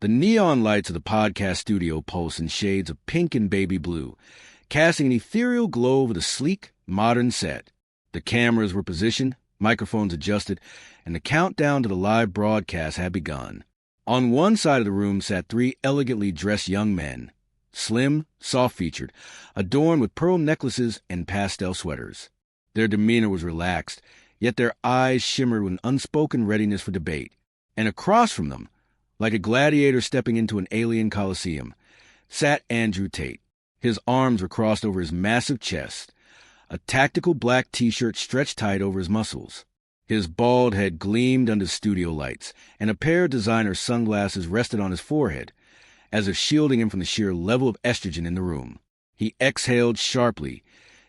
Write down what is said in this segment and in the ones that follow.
The neon lights of the podcast studio pulse in shades of pink and baby blue, casting an ethereal glow over the sleek, modern set. The cameras were positioned, microphones adjusted, and the countdown to the live broadcast had begun. On one side of the room sat three elegantly dressed young men, slim, soft-featured, adorned with pearl necklaces and pastel sweaters. Their demeanor was relaxed, yet their eyes shimmered with an unspoken readiness for debate. And across from them, like a gladiator stepping into an alien coliseum, sat Andrew Tate. His arms were crossed over his massive chest, a tactical black t-shirt stretched tight over his muscles. His bald head gleamed under studio lights, and a pair of designer sunglasses rested on his forehead, as if shielding him from the sheer level of estrogen in the room. He exhaled sharply,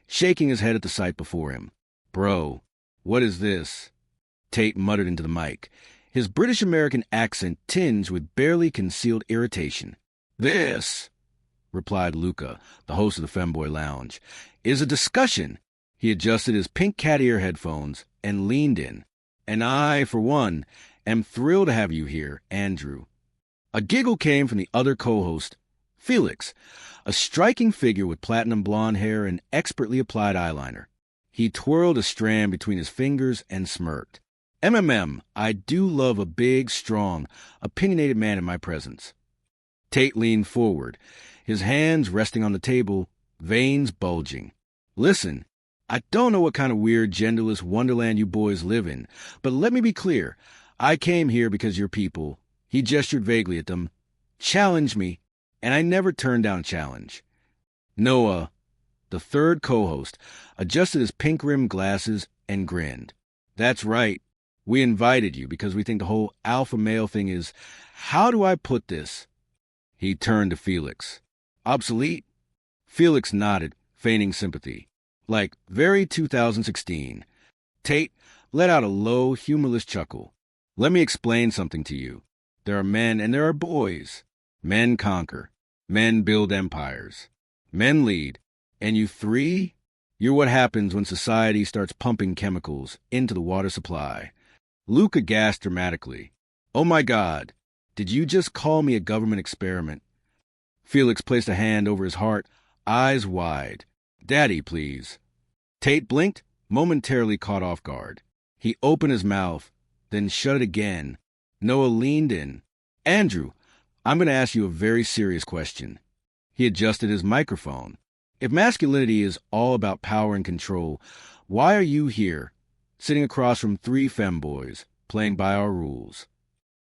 shaking his head at the sight before him. "Bro, what is this?" Tate muttered into the mic, his British-American accent tinged with barely concealed irritation. "This," replied Luca, the host of the Femboy Lounge, "is a discussion." He adjusted his pink cat ear headphones and leaned in. "And I, for one, am thrilled to have you here, Andrew." A giggle came from the other co-host, Felix, a striking figure with platinum blonde hair and expertly applied eyeliner. He twirled a strand between his fingers and smirked. I do love a big, strong, opinionated man in my presence." Tate leaned forward, his hands resting on the table, veins bulging. "Listen, I don't know what kind of weird, genderless wonderland you boys live in, but let me be clear. I came here because your people," he gestured vaguely at them, "challenged me, and I never turned down a challenge." Noah, the third co-host, adjusted his pink-rimmed glasses and grinned. "That's right. We invited you because we think the whole alpha male thing is, how do I put this?" He turned to Felix. "Obsolete?" Felix nodded, feigning sympathy. "Like very 2016. Tate let out a low, humorless chuckle. "Let me explain something to you. There are men and there are boys. Men conquer. Men build empires. Men lead. And you three? You're what happens when society starts pumping chemicals into the water supply." Luca gasped dramatically. "Oh my God, did you just call me a government experiment?" Felix placed a hand over his heart, eyes wide. "Daddy, please." Tate blinked, momentarily caught off guard. He opened his mouth, then shut it again. Noah leaned in. "Andrew, I'm going to ask you a very serious question." He adjusted his microphone. "If masculinity is all about power and control, why are you here, sitting across from three femboys, playing by our rules?"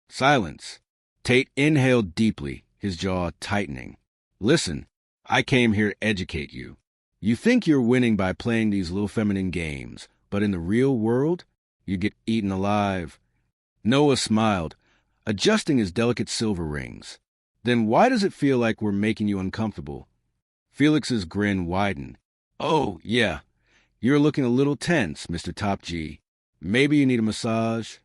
Silence. Tate inhaled deeply, his jaw tightening. "Listen, I came here to educate you. You think you're winning by playing these little feminine games, but in the real world, you get eaten alive." Noah smiled, adjusting his delicate silver rings. "Then why does it feel like we're making you uncomfortable?" Felix's grin widened. "Oh, yeah. You're looking a little tense, Mr. Top G. Maybe you need a massage?"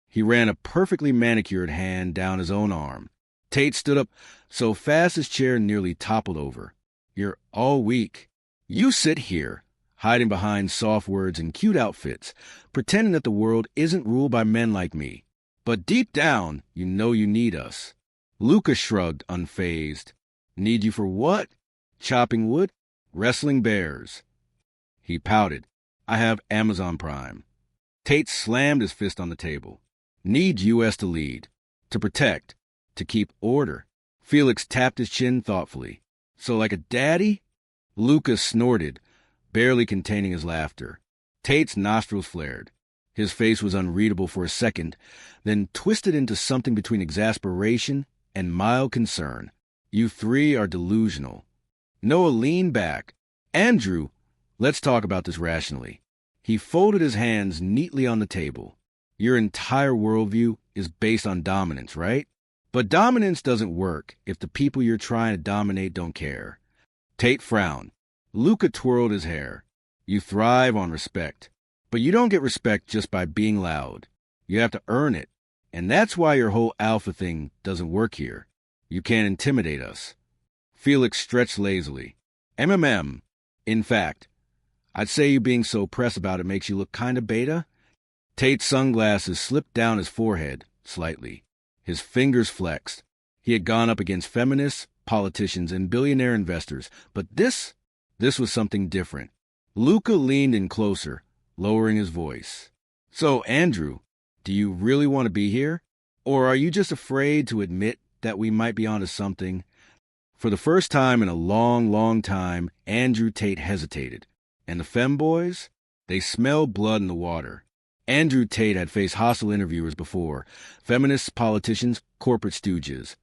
He ran a perfectly manicured hand down his own arm. Tate stood up so fast his chair nearly toppled over. "You're all weak. You sit here, hiding behind soft words and cute outfits, pretending that the world isn't ruled by men like me. But deep down, you know you need us." Luca shrugged, unfazed. "Need you for what? Chopping wood? Wrestling bears?" He pouted. "I have Amazon Prime." Tate slammed his fist on the table. "Need U.S. to lead, to protect, to keep order." Felix tapped his chin thoughtfully. "So like a daddy?" Luca snorted, barely containing his laughter. Tate's nostrils flared. His face was unreadable for a second, then twisted into something between exasperation and mild concern. "You three are delusional." Noah leaned back. "Andrew, let's talk about this rationally." He folded his hands neatly on the table. "Your entire worldview is based on dominance, right? But dominance doesn't work if the people you're trying to dominate don't care." Tate frowned. Luca twirled his hair. "You thrive on respect. But you don't get respect just by being loud. You have to earn it. And that's why your whole alpha thing doesn't work here. You can't intimidate us." Felix stretched lazily. In fact, I'd say you being so pressed about it makes you look kind of beta." Tate's sunglasses slipped down his forehead slightly. His fingers flexed. He had gone up against feminists, politicians, and billionaire investors, but this was something different. Luca leaned in closer, lowering his voice. So, Andrew, do you really want to be here? Or are you just afraid to admit that we might be onto something? For the first time in a long, long time, Andrew Tate hesitated. And the Femboys? They smelled blood in the water. Andrew Tate had faced hostile interviewers before, feminists, politicians, corporate stooges.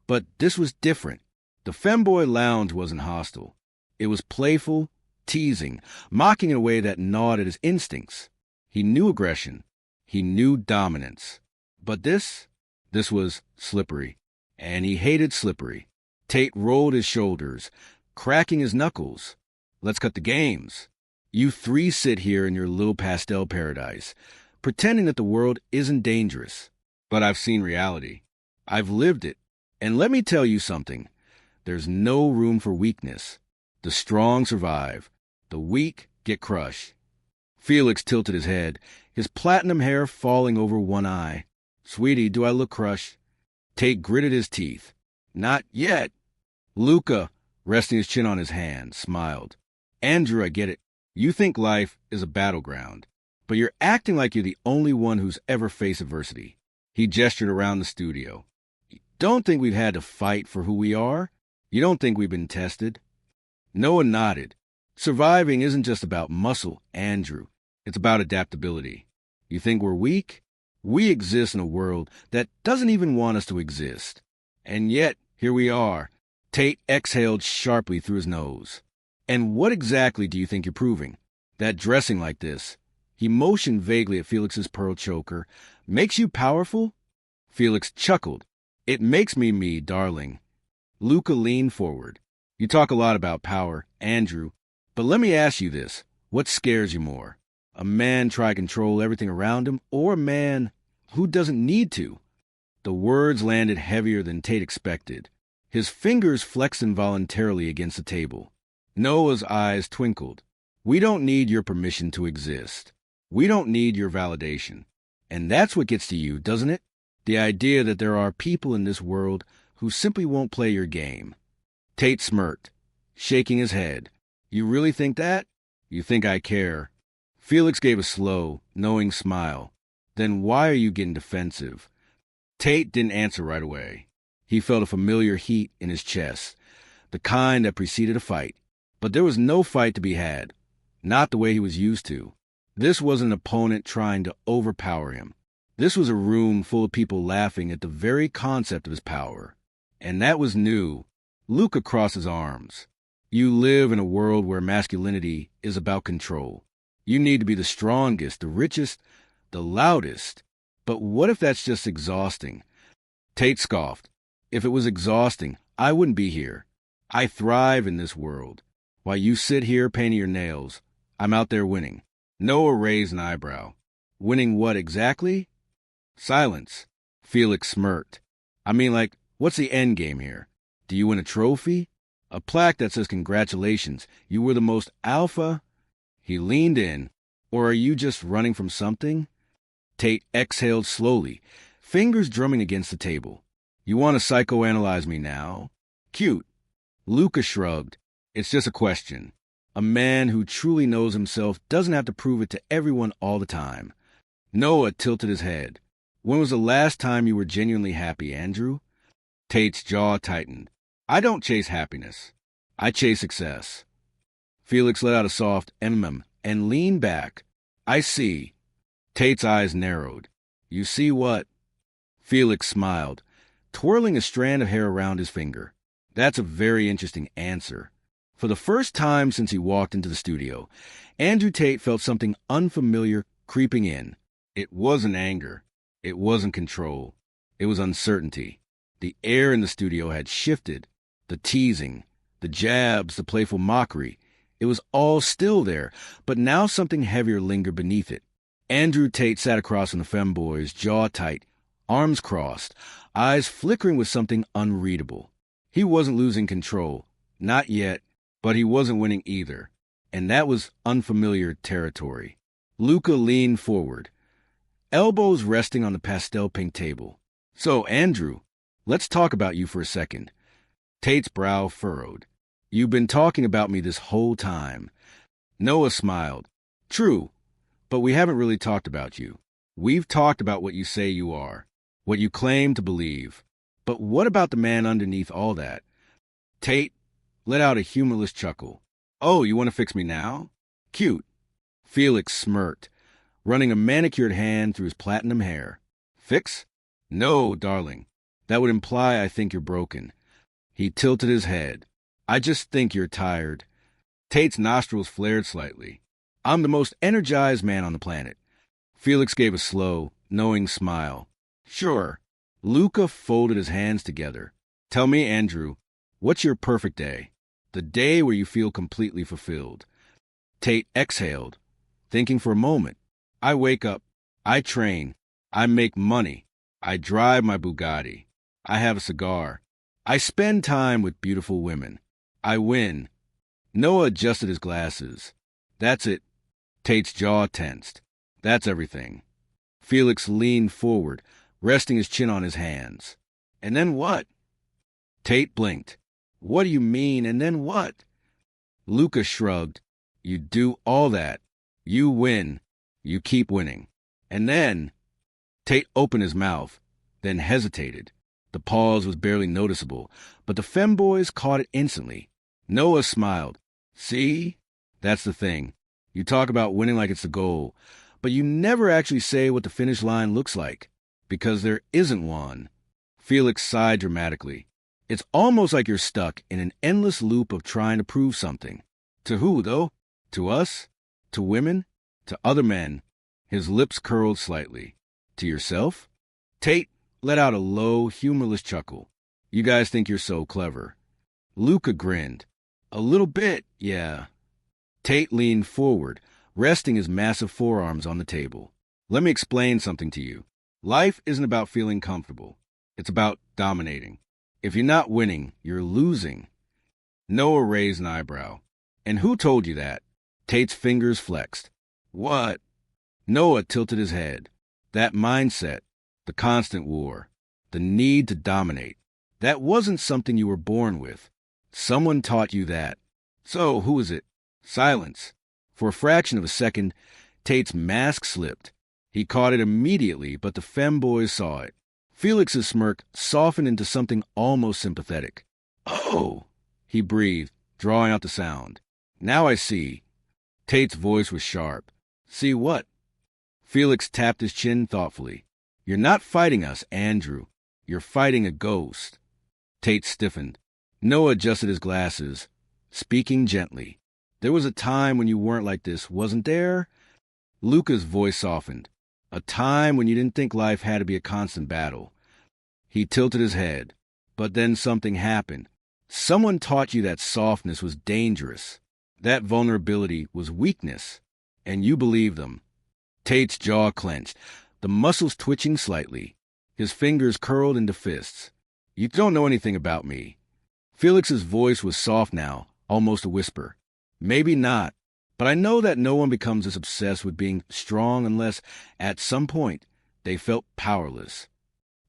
But this was different. The Femboy Lounge wasn't hostile. It was playful, teasing, mocking in a way that gnawed at his instincts. He knew aggression. He knew dominance. But this was slippery. And he hated slippery. Tate rolled his shoulders, cracking his knuckles. Let's cut the games. You three sit here in your little pastel paradise, pretending that the world isn't dangerous. But I've seen reality. I've lived it. And let me tell you something. There's no room for weakness. The strong survive. The weak get crushed. Felix tilted his head, his platinum hair falling over one eye. Sweetie, do I look crushed? Tate gritted his teeth. Not yet. Luca, resting his chin on his hand, smiled. Andrew, I get it. You think life is a battleground, but you're acting like you're the only one who's ever faced adversity. He gestured around the studio. You don't think we've had to fight for who we are? You don't think we've been tested? Noah nodded. Surviving isn't just about muscle, Andrew. It's about adaptability. You think we're weak? We exist in a world that doesn't even want us to exist. And yet, here we are. Tate exhaled sharply through his nose. And what exactly do you think you're proving? That dressing like this, he motioned vaguely at Felix's pearl choker, makes you powerful? Felix chuckled. It makes me, darling. Luca leaned forward. You talk a lot about power, Andrew, but let me ask you this. What scares you more? A man try to control everything around him, or a man who doesn't need to? The words landed heavier than Tate expected. His fingers flexed involuntarily against the table. Noah's eyes twinkled. We don't need your permission to exist. We don't need your validation. And that's what gets to you, doesn't it? The idea that there are people in this world who simply won't play your game. Tate smirked, shaking his head. You really think that? You think I care? Felix gave a slow, knowing smile. Then why are you getting defensive? Tate didn't answer right away. He felt a familiar heat in his chest, the kind that preceded a fight. But there was no fight to be had, not the way he was used to. This was an opponent trying to overpower him. This was a room full of people laughing at the very concept of his power. And that was new. Luca crossed his arms. You live in a world where masculinity is about control. You need to be the strongest, the richest, the loudest. But what if that's just exhausting? Tate scoffed. If it was exhausting, I wouldn't be here. I thrive in this world. While you sit here painting your nails, I'm out there winning. Noah raised an eyebrow. Winning what exactly? Silence. Felix smirked. I mean, like, what's the end game here? Do you win a trophy? A plaque that says congratulations, you were the most alpha? He leaned in. Or are you just running from something? Tate exhaled slowly, fingers drumming against the table. You want to psychoanalyze me now? Cute. Luca shrugged. It's just a question. A man who truly knows himself doesn't have to prove it to everyone all the time. Noah tilted his head. When was the last time you were genuinely happy, Andrew? Tate's jaw tightened. I don't chase happiness. I chase success. Felix let out a soft and leaned back. I see. Tate's eyes narrowed. You see what? Felix smiled, twirling a strand of hair around his finger. That's a very interesting answer. For the first time since he walked into the studio, Andrew Tate felt something unfamiliar creeping in. It wasn't anger. It wasn't control. It was uncertainty. The air in the studio had shifted. The teasing, the jabs, the playful mockery. It was all still there, but now something heavier lingered beneath it. Andrew Tate sat across from the Femboys, jaw tight, arms crossed, eyes flickering with something unreadable. He wasn't losing control. Not yet. But he wasn't winning either, and that was unfamiliar territory. Luca leaned forward, elbows resting on the pastel pink table. So, Andrew, Let's talk about you for a second. Tate's brow furrowed. You've been talking about me this whole time. Noah smiled. True, but we haven't really talked about you. We've talked about what you say you are, what you claim to believe. But what about the man underneath all that? Tate let out a humorless chuckle. Oh, you want to fix me now? Cute. Felix smirked, running a manicured hand through his platinum hair. Fix? No, darling. That would imply I think you're broken. He tilted his head. I just think you're tired. Tate's nostrils flared slightly. I'm the most energized man on the planet. Felix gave a slow, knowing smile. Sure. Luca folded his hands together. Tell me, Andrew, what's your perfect day? The day where you feel completely fulfilled. Tate exhaled, thinking for a moment. I wake up. I train. I make money. I drive my Bugatti. I have a cigar. I spend time with beautiful women. I win. Noah adjusted his glasses. That's it. Tate's jaw tensed. That's everything. Felix leaned forward, resting his chin on his hands. And then what? Tate blinked. What do you mean, and then what? Luca shrugged. You do all that. You win. You keep winning. And then... Tate opened his mouth, then hesitated. The pause was barely noticeable, but the femboys caught it instantly. Noah smiled. See? That's the thing. You talk about winning like it's the goal, but you never actually say what the finish line looks like, because there isn't one. Felix sighed dramatically. It's almost like you're stuck in an endless loop of trying to prove something. To who, though? To us? To women? To other men? His lips curled slightly. To yourself? Tate let out a low, humorless chuckle. You guys think you're so clever. Luca grinned. A little bit, yeah. Tate leaned forward, resting his massive forearms on the table. Let me explain something to you. Life isn't about feeling comfortable. It's about dominating. If you're not winning, you're losing. Noah raised an eyebrow. And who told you that? Tate's fingers flexed. What? Noah tilted his head. That mindset, the constant war, the need to dominate, that wasn't something you were born with. Someone taught you that. So, who is it? Silence. For a fraction of a second, Tate's mask slipped. He caught it immediately, but the femboys saw it. Felix's smirk softened into something almost sympathetic. Oh, he breathed, drawing out the sound. Now I see. Tate's voice was sharp. See what? Felix tapped his chin thoughtfully. You're not fighting us, Andrew. You're fighting a ghost. Tate stiffened. Noah adjusted his glasses, speaking gently. There was a time when you weren't like this, wasn't there? Luca's voice softened. A time when you didn't think life had to be a constant battle. He tilted his head. But then something happened. Someone taught you that softness was dangerous. That vulnerability was weakness. And you believed them. Tate's jaw clenched, the muscles twitching slightly. His fingers curled into fists. You don't know anything about me. Felix's voice was soft now, almost a whisper. Maybe not, but I know that no one becomes this obsessed with being strong unless, at some point, they felt powerless.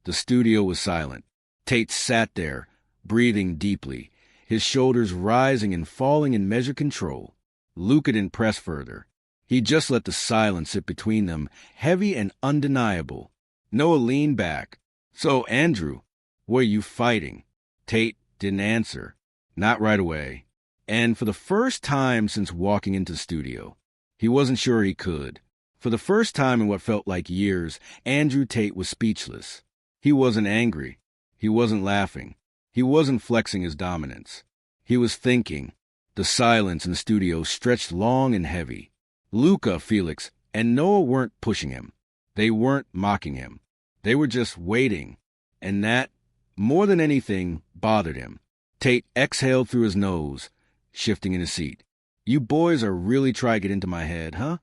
The studio was silent. Tate sat there, breathing deeply, his shoulders rising and falling in measured control. Luca didn't press further. He just let the silence sit between them, heavy and undeniable. Noah leaned back. So, Andrew, were you fighting? Tate didn't answer. Not right away. And for the first time since walking into the studio, he wasn't sure he could. For the first time in what felt like years, Andrew Tate was speechless. He wasn't angry. He wasn't laughing. He wasn't flexing his dominance. He was thinking. The silence in the studio stretched long and heavy. Luca, Felix, and Noah weren't pushing him. They weren't mocking him. They were just waiting. And that, more than anything, bothered him. Tate exhaled through his nose, shifting in his seat. You boys are really trying to get into my head, huh?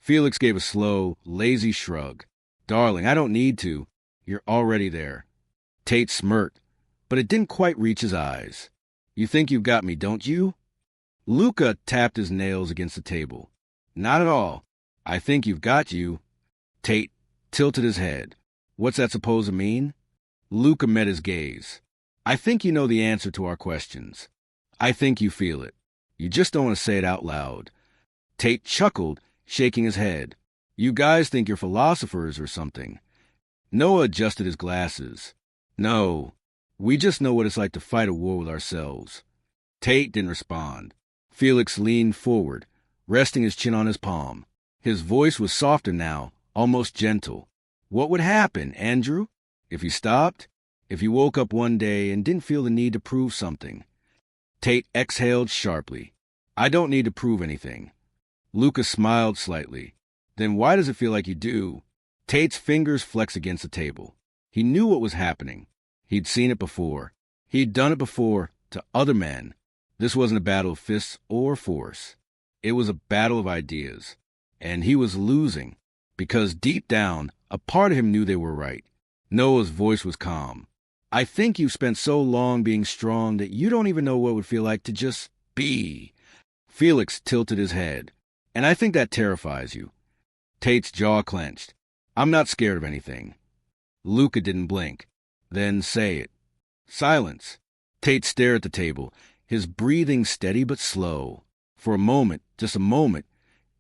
Felix gave a slow, lazy shrug. Darling, I don't need to. You're already there. Tate smirked, but it didn't quite reach his eyes. You think you've got me, don't you? Luca tapped his nails against the table. Not at all. I think you've got you. Tate tilted his head. What's that supposed to mean? Luca met his gaze. I think you know the answer to our questions. I think you feel it. You just don't want to say it out loud. Tate chuckled, shaking his head. You guys think you're philosophers or something. Noah adjusted his glasses. No, we just know what it's like to fight a war with ourselves. Tate didn't respond. Felix leaned forward, resting his chin on his palm. His voice was softer now, almost gentle. What would happen, Andrew? If you stopped? If you woke up one day and didn't feel the need to prove something? Tate exhaled sharply. I don't need to prove anything. Luca smiled slightly. Then why does it feel like you do? Tate's fingers flexed against the table. He knew what was happening. He'd seen it before. He'd done it before to other men. This wasn't a battle of fists or force. It was a battle of ideas. And he was losing, because deep down, a part of him knew they were right. Noah's voice was calm. I think you've spent so long being strong that you don't even know what it would feel like to just be. Felix tilted his head. And I think that terrifies you. Tate's jaw clenched. I'm not scared of anything. Luca didn't blink. Then say it. Silence. Tate stared at the table, his breathing steady but slow. For a moment, just a moment,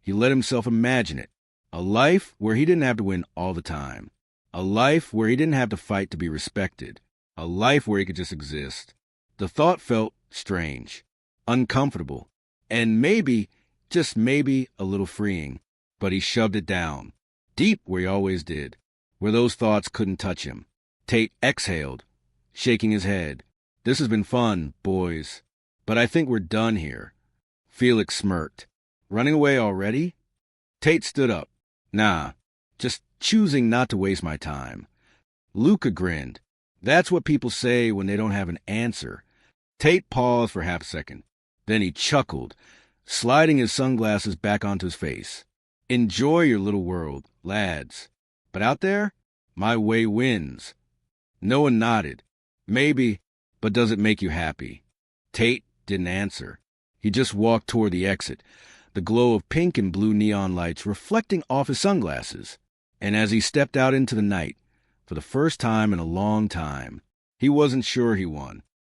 he let himself imagine it. A life where he didn't have to win all the time. A life where he didn't have to fight to be respected. A life where he could just exist. The thought felt strange, uncomfortable, and maybe, just maybe, a little freeing. But he shoved it down, deep where he always did, where those thoughts couldn't touch him. Tate exhaled, shaking his head. This has been fun, boys, but I think we're done here. Felix smirked. Running away already? Tate stood up. Nah, just choosing not to waste my time. Luca grinned. That's what people say when they don't have an answer. Tate paused for half a second. Then he chuckled, sliding his sunglasses back onto his face. Enjoy your little world, lads. But out there, my way wins. Noah nodded. Maybe, but does it make you happy? Tate didn't answer. He just walked toward the exit, the glow of pink and blue neon lights reflecting off his sunglasses. And as he stepped out into the night, for the first time in a long time, he wasn't sure he won.